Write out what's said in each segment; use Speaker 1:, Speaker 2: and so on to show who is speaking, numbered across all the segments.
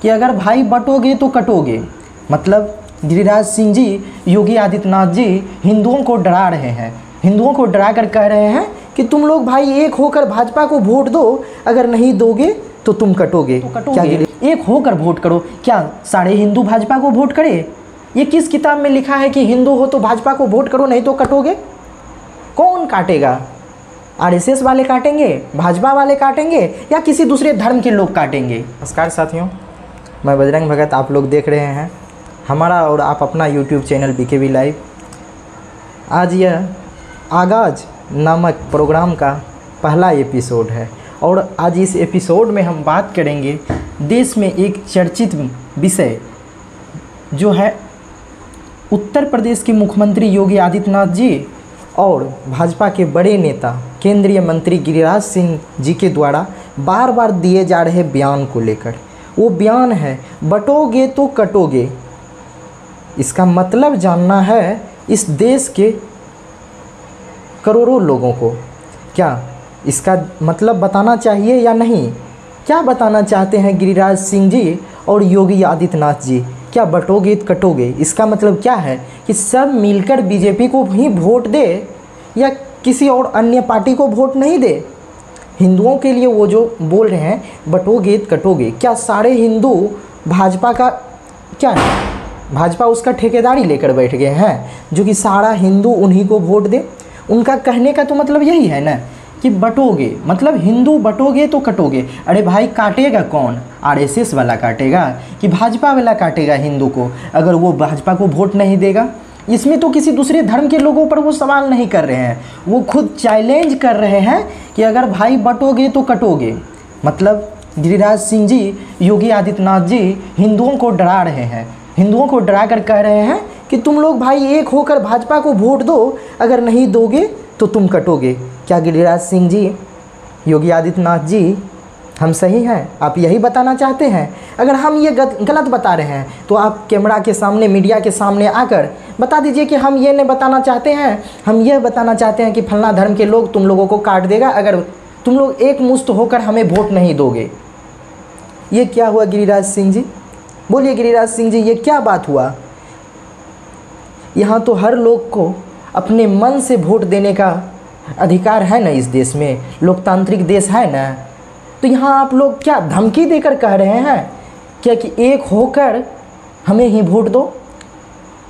Speaker 1: कि अगर भाई बटोगे तो कटोगे। मतलब गिरिराज सिंह जी, योगी आदित्यनाथ जी हिंदुओं को डरा रहे हैं, हिंदुओं को डरा कर कह रहे हैं कि तुम लोग भाई एक होकर भाजपा को वोट दो, अगर नहीं दोगे तो तुम कटोगे। क्या एक होकर वोट करो? क्या सारे हिंदू भाजपा को वोट करे? ये किस किताब में लिखा है कि हिंदू हो तो भाजपा को वोट करो, नहीं तो कटोगे? कौन काटेगा? आरएसएस वाले काटेंगे, भाजपा वाले काटेंगे, या किसी दूसरे धर्म के लोग काटेंगे? नमस्कार साथियों, मैं बजरंग भगत, आप लोग देख रहे हैं हमारा और आप अपना यूट्यूब चैनल बीकेबी लाइव। आज यह आगाज नामक प्रोग्राम का पहला एपिसोड है और आज इस एपिसोड में हम बात करेंगे देश में एक चर्चित विषय जो है उत्तर प्रदेश के मुख्यमंत्री योगी आदित्यनाथ जी और भाजपा के बड़े नेता केंद्रीय मंत्री गिरिराज सिंह जी के द्वारा बार बार दिए जा रहे बयान को लेकर। वो बयान है बटोगे तो कटोगे। इसका मतलब जानना है इस देश के करोड़ों लोगों को। क्या इसका मतलब बताना चाहिए या नहीं? क्या बताना चाहते हैं गिरिराज सिंह जी और योगी आदित्यनाथ जी? क्या बटोगे तो कटोगे, इसका मतलब क्या है कि सब मिलकर बीजेपी को ही वोट दे या किसी और अन्य पार्टी को वोट नहीं दे? हिंदुओं के लिए वो जो बोल रहे हैं बटोगे तो कटोगे, क्या सारे हिंदू भाजपा का क्या है? भाजपा उसका ठेकेदारी लेकर बैठ गए हैं जो कि सारा हिंदू उन्हीं को वोट दे? उनका कहने का तो मतलब यही है ना कि बटोगे, मतलब हिंदू बटोगे तो कटोगे। अरे भाई काटेगा कौन? आरएसएस वाला काटेगा कि भाजपा वाला काटेगा हिंदू को, अगर वो भाजपा को वोट नहीं देगा? इसमें तो किसी दूसरे धर्म के लोगों पर वो सवाल नहीं कर रहे हैं, वो खुद चैलेंज कर रहे हैं कि अगर भाई बटोगे तो कटोगे। मतलब गिरिराज सिंह जी, योगी आदित्यनाथ जी हिंदुओं को डरा रहे हैं, हिंदुओं को डरा कर कह रहे हैं कि तुम लोग भाई एक होकर भाजपा को वोट दो, अगर नहीं दोगे तो तुम कटोगे। क्या गिरिराज सिंह जी, योगी आदित्यनाथ जी, हम सही हैं? आप यही बताना चाहते हैं? अगर हम ये गलत बता रहे हैं तो आप कैमरा के सामने, मीडिया के सामने आकर बता दीजिए कि हम ये नहीं बताना चाहते हैं, हम यह बताना चाहते हैं कि फलना धर्म के लोग तुम लोगों को काट देगा अगर तुम लोग एक मुश्त होकर हमें वोट नहीं दोगे। ये क्या हुआ गिरिराज सिंह जी? बोलिए गिरिराज सिंह जी, ये क्या बात हुआ? यहाँ तो हर लोग को अपने मन से वोट देने का अधिकार है ना, इस देश में लोकतांत्रिक देश है ना। तो यहाँ आप लोग क्या धमकी देकर कह रहे हैं क्या कि एक होकर हमें ही वोट दो?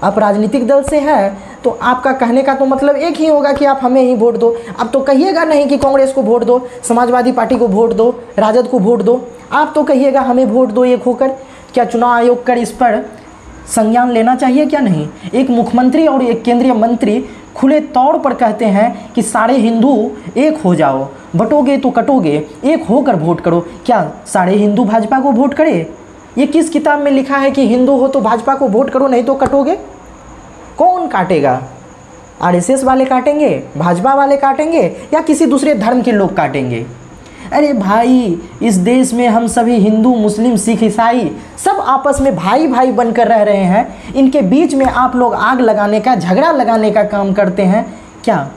Speaker 1: आप राजनीतिक दल से हैं तो आपका कहने का तो मतलब एक ही होगा कि आप हमें ही वोट दो। आप तो कहिएगा नहीं कि कांग्रेस को वोट दो, समाजवादी पार्टी को वोट दो, राजद को वोट दो, आप तो कहिएगा हमें वोट दो एक होकर। क्या चुनाव आयोग कर इस पर संज्ञान लेना चाहिए क्या नहीं? एक मुख्यमंत्री और एक केंद्रीय मंत्री खुले तौर पर कहते हैं कि सारे हिंदू एक हो जाओ, बटोगे तो कटोगे, एक होकर वोट करो। क्या सारे हिंदू भाजपा को वोट करे? ये किस किताब में लिखा है कि हिंदू हो तो भाजपा को वोट करो, नहीं तो कटोगे? कौन काटेगा? आरएसएस वाले काटेंगे, भाजपा वाले काटेंगे, या किसी दूसरे धर्म के लोग काटेंगे? अरे भाई, इस देश में हम सभी हिंदू, मुस्लिम, सिख, ईसाई सब आपस में भाई भाई बनकर रह रहे हैं। इनके बीच में आप लोग आग लगाने का, झगड़ा लगाने का काम करते हैं। क्या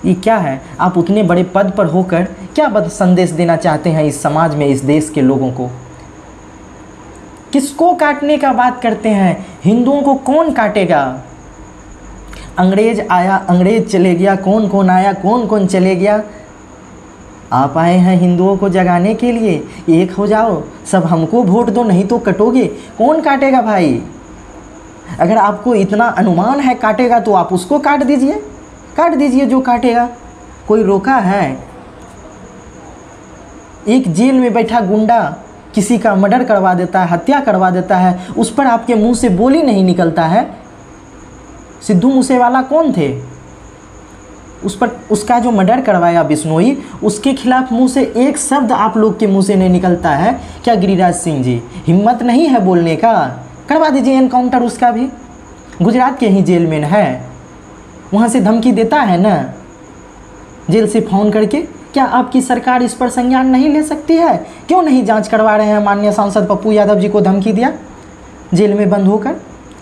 Speaker 1: ये क्या है? आप उतने बड़े पद पर होकर क्या संदेश देना चाहते हैं इस समाज में, इस देश के लोगों को? किसको काटने का बात करते हैं? हिंदुओं को कौन काटेगा? अंग्रेज आया, अंग्रेज चले गया, कौन कौन आया, कौन कौन चले गया। आप आए हैं हिंदुओं को जगाने के लिए, एक हो जाओ, सब हमको वोट दो, नहीं तो कटोगे। कौन काटेगा भाई? अगर आपको इतना अनुमान है काटेगा तो आप उसको काट दीजिए, काट दीजिए जो काटेगा। कोई रोका है? एक जेल में बैठा गुंडा किसी का मर्डर करवा देता है, हत्या करवा देता है, उस पर आपके मुंह से बोली नहीं निकलता है। सिद्धू मूसेवाला कौन थे? उस पर, उसका जो मर्डर करवाया बिश्नोई, उसके खिलाफ मुंह से एक शब्द आप लोग के मुंह से नहीं निकलता है। क्या गिरिराज सिंह जी, हिम्मत नहीं है बोलने का? करवा दीजिए एनकाउंटर उसका भी। गुजरात के ही जेल में है, वहाँ से धमकी देता है ना, जेल से फ़ोन करके। क्या आपकी सरकार इस पर संज्ञान नहीं ले सकती है? क्यों नहीं जांच करवा रहे हैं? माननीय सांसद पप्पू यादव जी को धमकी दिया, जेल में बंद होकर,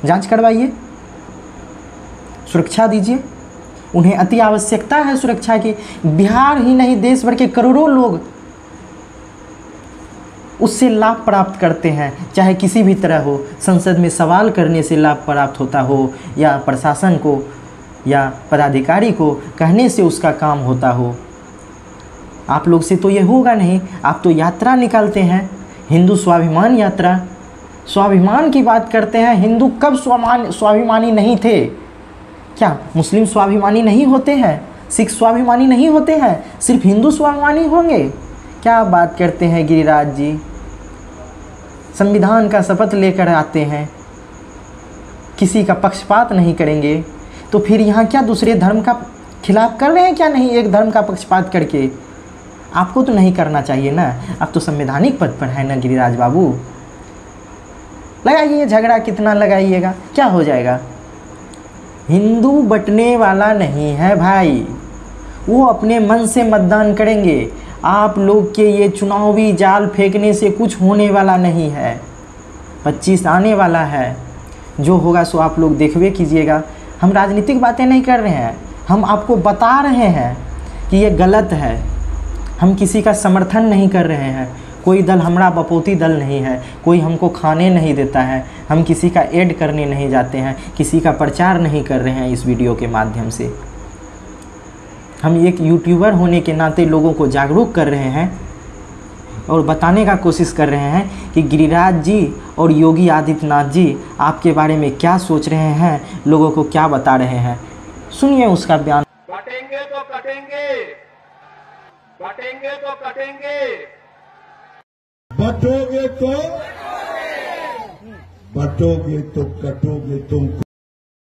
Speaker 1: जांच करवाइए, सुरक्षा दीजिए। उन्हें अति आवश्यकता है सुरक्षा की। बिहार ही नहीं, देश भर के करोड़ों लोग उससे लाभ प्राप्त करते हैं, चाहे किसी भी तरह हो। संसद में सवाल करने से लाभ प्राप्त होता हो, या प्रशासन को या पदाधिकारी को कहने से उसका काम होता हो। आप लोग से तो ये होगा नहीं। आप तो यात्रा निकालते हैं, हिंदू स्वाभिमान यात्रा। स्वाभिमान की बात करते हैं। हिंदू कब स्वाभिमानी नहीं थे? क्या मुस्लिम स्वाभिमानी नहीं होते हैं? सिख स्वाभिमानी नहीं होते हैं? सिर्फ हिंदू स्वाभिमानी होंगे? क्या बात करते हैं गिरिराज जी। संविधान का शपथ लेकर आते हैं, किसी का पक्षपात नहीं करेंगे, तो फिर यहाँ क्या दूसरे धर्म का खिलाफ कर रहे हैं क्या? नहीं, एक धर्म का पक्षपात करके। आपको तो नहीं करना चाहिए ना, आप तो संवैधानिक पद पर है ना गिरिराज बाबू। लगाइए झगड़ा, कितना लगाइएगा, क्या हो जाएगा। हिंदू बंटने वाला नहीं है भाई, वो अपने मन से मतदान करेंगे। आप लोग के ये चुनावी जाल फेंकने से कुछ होने वाला नहीं है। 25 आने वाला है, जो होगा सो आप लोग देखबे कीजिएगा। हम राजनीतिक बातें नहीं कर रहे हैं, हम आपको बता रहे हैं कि ये गलत है। हम किसी का समर्थन नहीं कर रहे हैं, कोई दल हमारा बपोती दल नहीं है, कोई हमको खाने नहीं देता है, हम किसी का ऐड करने नहीं जाते हैं, किसी का प्रचार नहीं कर रहे हैं इस वीडियो के माध्यम से। हम एक यूट्यूबर होने के नाते लोगों को जागरूक कर रहे हैं और बताने का कोशिश कर रहे हैं कि गिरिराज जी और योगी आदित्यनाथ जी आपके बारे में क्या सोच रहे हैं, लोगों को क्या बता रहे हैं। सुनिए उसका बयान।
Speaker 2: बटेंगे तो कटेंगे, बटेंगे तो कटेंगे,
Speaker 3: बटोगे तो कटोगे तुम।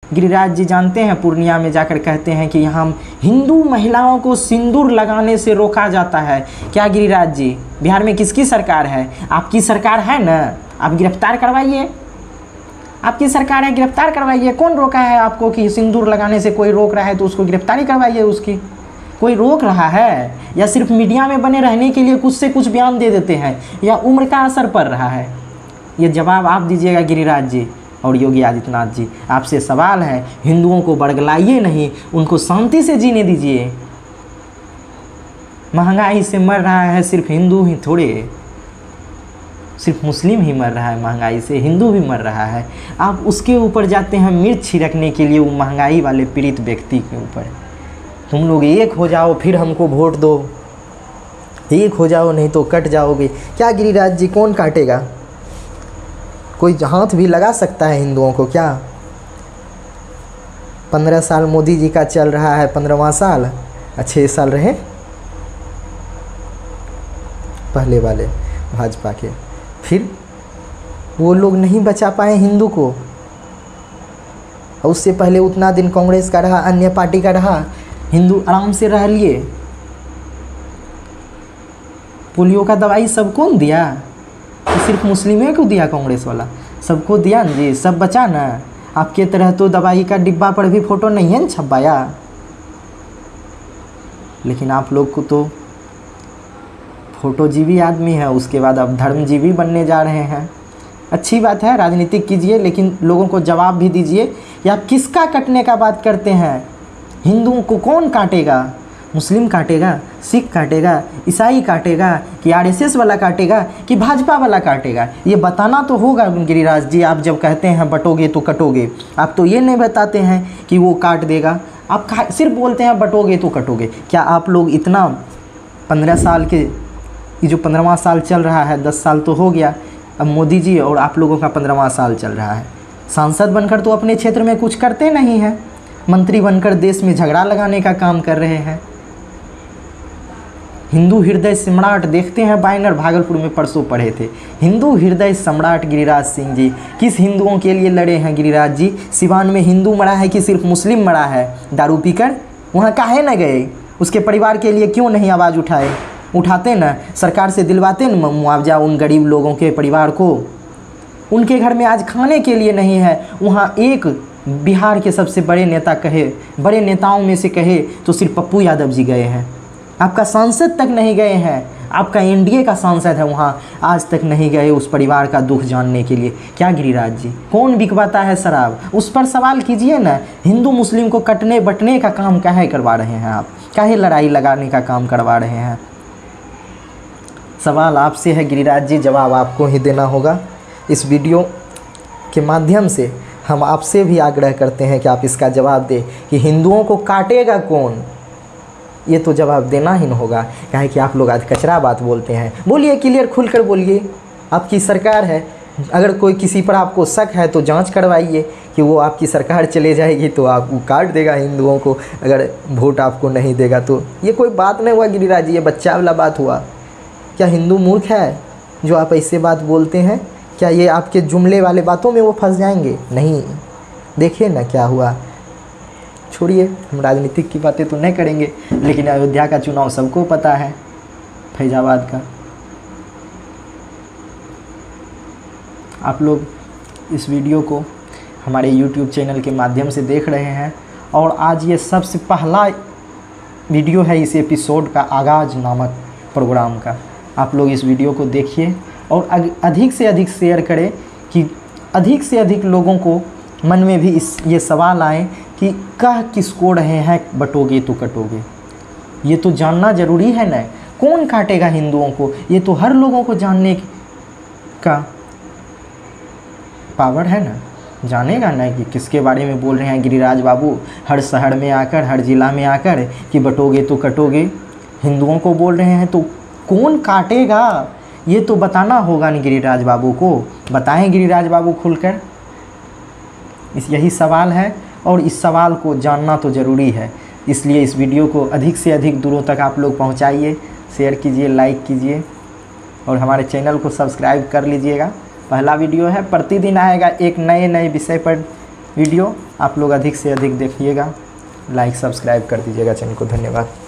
Speaker 1: गिरिराज जी जानते हैं, पूर्णिया में जाकर कहते हैं कि यहाँ हिंदू महिलाओं को सिंदूर लगाने से रोका जाता है। क्या गिरिराज जी, बिहार में किसकी सरकार है? आपकी सरकार है ना, आप गिरफ्तार करवाइए। आपकी सरकार है, गिरफ्तार करवाइए। कौन रोका है आपको कि सिंदूर लगाने से कोई रोक रहा है तो उसको गिरफ्तारी करवाइए। उसकी कोई रोक रहा है, या सिर्फ मीडिया में बने रहने के लिए कुछ से कुछ बयान दे देते हैं, या उम्र का असर पड़ रहा है? ये जवाब आप दीजिएगा गिरिराज जी और योगी आदित्यनाथ जी। आपसे सवाल है, हिंदुओं को बड़गलाइए नहीं, उनको शांति से जीने दीजिए। महंगाई से मर रहा है सिर्फ हिंदू ही थोड़े, सिर्फ मुस्लिम ही मर रहा है महंगाई से, हिंदू भी मर रहा है। आप उसके ऊपर जाते हैं मिर्च छिड़कने के लिए, वो महंगाई वाले पीड़ित व्यक्ति के ऊपर। तुम लोग एक हो जाओ, फिर हमको वोट दो। एक हो जाओ, नहीं तो कट जाओगे। क्या गिरिराज जी, कौन काटेगा? कोई हाथ भी लगा सकता है हिंदुओं को क्या? 15 साल मोदी जी का चल रहा है, 15वां साल, 6 साल रहे पहले वाले भाजपा के, फिर वो लोग नहीं बचा पाए हिंदू को। और उससे पहले उतना दिन कांग्रेस का रहा, अन्य पार्टी का रहा, हिंदू आराम से रह लिए। पोलियो का दवाई सबको दिया, सिर्फ मुस्लिमों को दिया कांग्रेस वाला? सबको दिया ना जी, सब बचा ना। आपके तरह तो दवाई का डिब्बा पर भी फोटो नहीं है ना छपाया। लेकिन आप लोग को तो फोटोजीवी आदमी है, उसके बाद अब धर्मजीवी बनने जा रहे हैं। अच्छी बात है, राजनीतिक कीजिए, लेकिन लोगों को जवाब भी दीजिए। या किसका कटने का बात करते हैं? हिंदुओं को कौन काटेगा? मुस्लिम काटेगा, सिख काटेगा, ईसाई काटेगा, कि आरएसएस वाला काटेगा, कि भाजपा वाला काटेगा? ये बताना तो होगा गिरिराज जी। आप जब कहते हैं बटोगे तो कटोगे, आप तो ये नहीं बताते हैं कि वो काट देगा। आप सिर्फ बोलते हैं बटोगे तो कटोगे। क्या आप लोग इतना 15 साल के, ये जो 15वां साल चल रहा है, 10 साल तो हो गया, अब मोदी जी और आप लोगों का 15वां साल चल रहा है। सांसद बनकर तो अपने क्षेत्र में कुछ करते नहीं हैं, मंत्री बनकर देश में झगड़ा लगाने का काम कर रहे हैं। हिंदू हृदय सम्राट देखते हैं बैनर, भागलपुर में परसों पढ़े थे, हिंदू हृदय सम्राट गिरिराज सिंह जी। किस हिंदुओं के लिए लड़े हैं गिरिराज जी? सिवान में हिंदू मरा है कि सिर्फ मुस्लिम मरा है दारू पीकर? वहाँ काहे न गए? उसके परिवार के लिए क्यों नहीं आवाज़ उठाए? उठाते ना, सरकार से दिलवाते न मुआवजा उन गरीब लोगों के परिवार को। उनके घर में आज खाने के लिए नहीं है। वहाँ एक बिहार के सबसे बड़े नेता कहे, बड़े नेताओं में से कहे तो सिर्फ पप्पू यादव जी गए हैं। आपका सांसद तक नहीं गए हैं, आपका एनडीए का सांसद है, वहाँ आज तक नहीं गए उस परिवार का दुख जानने के लिए। क्या गिरिराज जी, कौन बिकवाता है शराब? उस पर सवाल कीजिए ना। हिंदू मुस्लिम को कटने बटने का काम काहे करवा रहे हैं आप? काहे लड़ाई लगाने का काम करवा रहे हैं? सवाल आपसे है गिरिराज जी, जवाब आपको ही देना होगा। इस वीडियो के माध्यम से हम आपसे भी आग्रह करते हैं कि आप इसका जवाब दें कि हिंदुओं को काटेगा कौन। ये तो जवाब देना ही होगा, काहे कि आप लोग आज कचरा बात बोलते हैं। बोलिए, क्लियर खुलकर बोलिए, आपकी सरकार है। अगर कोई किसी पर आपको शक है तो जांच करवाइए कि वो आपकी सरकार चले जाएगी तो आप वो काट देगा हिंदुओं को, अगर वोट आपको नहीं देगा तो। ये कोई बात नहीं हुआ गिरिराज जी, ये बच्चा वाला बात हुआ। क्या हिंदू मूर्ख है जो आप ऐसे बात बोलते हैं? क्या ये आपके जुमले वाले बातों में वो फंस जाएंगे? नहीं, देखिए ना क्या हुआ। छोड़िए, हम राजनीतिक की बातें तो नहीं करेंगे, लेकिन अयोध्या का चुनाव सबको पता है, फैजाबाद का। आप लोग इस वीडियो को हमारे YouTube चैनल के माध्यम से देख रहे हैं और आज ये सबसे पहला वीडियो है इस एपिसोड का, आगाज़ नामक प्रोग्राम का। आप लोग इस वीडियो को देखिए और अधिक से अधिक शेयर करें कि अधिक से अधिक लोगों को मन में भी ये सवाल आए कि कह किसको रहे हैं बटोगे तो कटोगे। ये तो जानना ज़रूरी है ना, कौन काटेगा हिंदुओं को, ये तो हर लोगों को जानने का पावर है ना, जानेगा ना कि किसके बारे में बोल रहे हैं गिरिराज बाबू। हर शहर में आकर, हर ज़िला में आकर कि बटोगे तो कटोगे हिंदुओं को बोल रहे हैं, तो कौन काटेगा ये तो बताना होगा ना गिरिराज बाबू को। बताएं गिरिराज बाबू खुलकर, यही सवाल है और इस सवाल को जानना तो ज़रूरी है। इसलिए इस वीडियो को अधिक से अधिक दूरों तक आप लोग पहुंचाइए, शेयर कीजिए, लाइक कीजिए और हमारे चैनल को सब्सक्राइब कर लीजिएगा। पहला वीडियो है, प्रतिदिन आएगा एक नए विषय पर वीडियो। आप लोग अधिक से अधिक देखिएगा, लाइक सब्सक्राइब कर दीजिएगा चैनल को। धन्यवाद।